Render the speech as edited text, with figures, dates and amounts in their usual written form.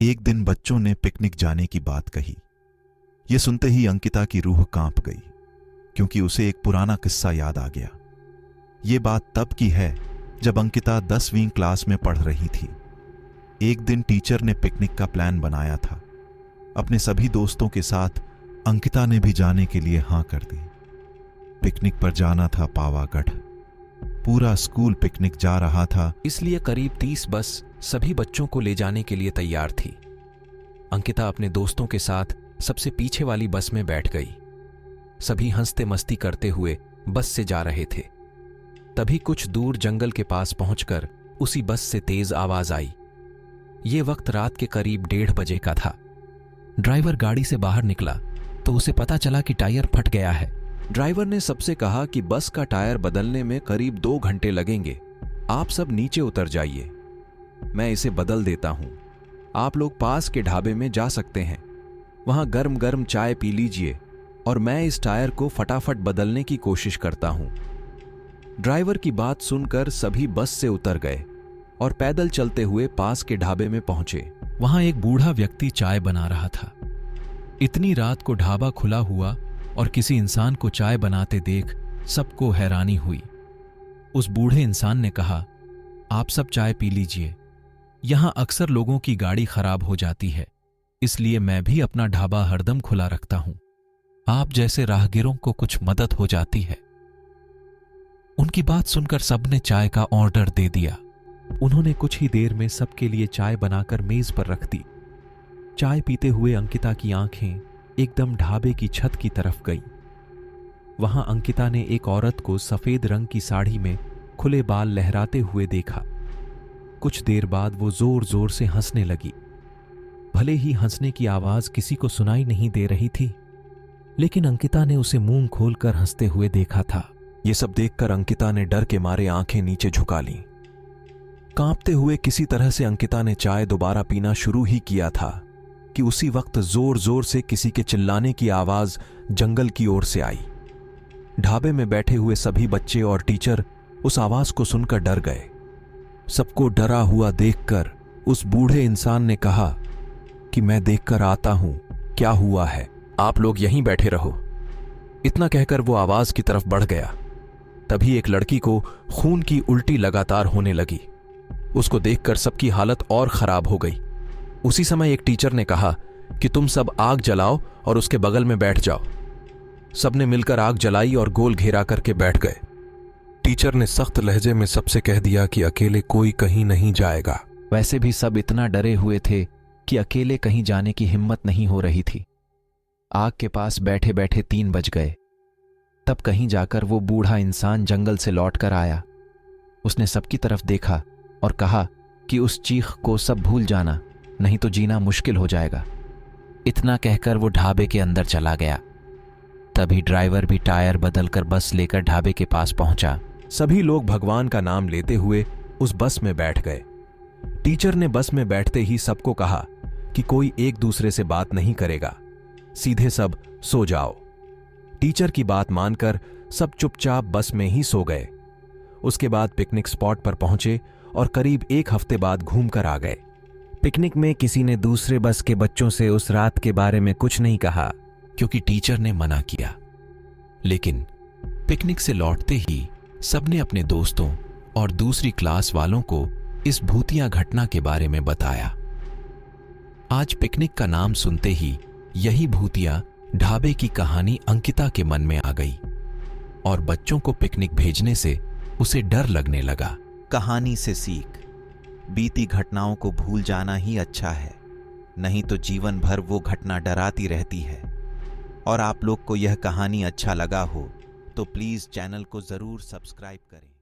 एक दिन बच्चों ने पिकनिक जाने की बात कही। ये सुनते ही अंकिता की रूह कांप गई, क्योंकि उसे एक पुराना किस्सा याद आ गया। ये बात तब की है जब अंकिता 10वीं क्लास में पढ़ रही थी। एक दिन टीचर ने पिकनिक का प्लान बनाया था। अपने सभी दोस्तों के साथ अंकिता ने भी जाने के लिए हां कर दी। पिकनिक पर जाना था पावागढ़। पूरा स्कूल पिकनिक जा रहा था, इसलिए करीब 30 बस सभी बच्चों को ले जाने के लिए तैयार थी। अंकिता अपने दोस्तों के साथ सबसे पीछे वाली बस में बैठ गई। सभी हंसते मस्ती करते हुए बस से जा रहे थे। तभी कुछ दूर जंगल के पास पहुंचकर उसी बस से तेज आवाज आई। ये वक्त रात के करीब 1:30 बजे का था। ड्राइवर गाड़ी से बाहर निकला तो उसे पता चला कि टायर फट गया है। ड्राइवर ने सबसे कहा कि बस का टायर बदलने में करीब 2 घंटे लगेंगे। आप सब नीचे उतर जाइए, मैं इसे बदल देता हूं। आप लोग पास के ढाबे में जा सकते हैं, वहां गर्म गर्म चाय पी लीजिए और मैं इस टायर को फटाफट बदलने की कोशिश करता हूं। ड्राइवर की बात सुनकर सभी बस से उतर गए और पैदल चलते हुए पास के ढाबे में पहुंचे। वहां एक बूढ़ा व्यक्ति चाय बना रहा था। इतनी रात को ढाबा खुला हुआ और किसी इंसान को चाय बनाते देख सबको हैरानी हुई। उस बूढ़े इंसान ने कहा, आप सब चाय पी लीजिए, यहां अक्सर लोगों की गाड़ी खराब हो जाती है, इसलिए मैं भी अपना ढाबा हरदम खुला रखता हूं। आप जैसे राहगीरों को कुछ मदद हो जाती है। उनकी बात सुनकर सबने चाय का ऑर्डर दे दिया। उन्होंने कुछ ही देर में सबके लिए चाय बनाकर मेज पर रख दी। चाय पीते हुए अंकिता की आंखें एकदम ढाबे की छत की तरफ गईं। वहां अंकिता ने एक औरत को सफेद रंग की साड़ी में खुले बाल लहराते हुए देखा। कुछ देर बाद वो जोर जोर से हंसने लगी। भले ही हंसने की आवाज किसी को सुनाई नहीं दे रही थी, लेकिन अंकिता ने उसे मुंह खोलकर हंसते हुए देखा था। ये सब देखकर अंकिता ने डर के मारे आंखें नीचे झुका लीं। कांपते हुए किसी तरह से अंकिता ने चाय दोबारा पीना शुरू ही किया था कि उसी वक्त जोर जोर से किसी के चिल्लाने की आवाज जंगल की ओर से आई। ढाबे में बैठे हुए सभी बच्चे और टीचर उस आवाज को सुनकर डर गए। सबको डरा हुआ देखकर उस बूढ़े इंसान ने कहा कि मैं देखकर आता हूं क्या हुआ है, आप लोग यहीं बैठे रहो। इतना कहकर वो आवाज की तरफ बढ़ गया। तभी एक लड़की को खून की उल्टी लगातार होने लगी। उसको देखकर सबकी हालत और खराब हो गई। उसी समय एक टीचर ने कहा कि तुम सब आग जलाओ और उसके बगल में बैठ जाओ। सबने मिलकर आग जलाई और गोल घेरा करके बैठ गए। टीचर ने सख्त लहजे में सबसे कह दिया कि अकेले कोई कहीं नहीं जाएगा। वैसे भी सब इतना डरे हुए थे कि अकेले कहीं जाने की हिम्मत नहीं हो रही थी। आग के पास बैठे बैठे 3 बज गए। तब कहीं जाकर वो बूढ़ा इंसान जंगल से लौट कर आया। उसने सबकी तरफ देखा और कहा कि उस चीख को सब भूल जाना, नहीं तो जीना मुश्किल हो जाएगा। इतना कहकर वो ढाबे के अंदर चला गया। तभी ड्राइवर भी टायर बदलकर बस लेकर ढाबे के पास पहुंचा। सभी लोग भगवान का नाम लेते हुए उस बस में बैठ गए। टीचर ने बस में बैठते ही सबको कहा कि कोई एक दूसरे से बात नहीं करेगा, सीधे सब सो जाओ। टीचर की बात मानकर सब चुपचाप बस में ही सो गए। उसके बाद पिकनिक स्पॉट पर पहुंचे और करीब 1 हफ्ते बाद घूमकर आ गए। पिकनिक में किसी ने दूसरे बस के बच्चों से उस रात के बारे में कुछ नहीं कहा, क्योंकि टीचर ने मना किया। लेकिन पिकनिक से लौटते ही सबने अपने दोस्तों और दूसरी क्लास वालों को इस भूतिया घटना के बारे में बताया। आज पिकनिक का नाम सुनते ही यही भूतिया ढाबे की कहानी अंकिता के मन में आ गई और बच्चों को पिकनिक भेजने से उसे डर लगने लगा। कहानी से सीख, बीती घटनाओं को भूल जाना ही अच्छा है, नहीं तो जीवन भर वो घटना डराती रहती है। और आप लोग को यह कहानी अच्छा लगा हो तो प्लीज़ चैनल को ज़रूर सब्सक्राइब करें।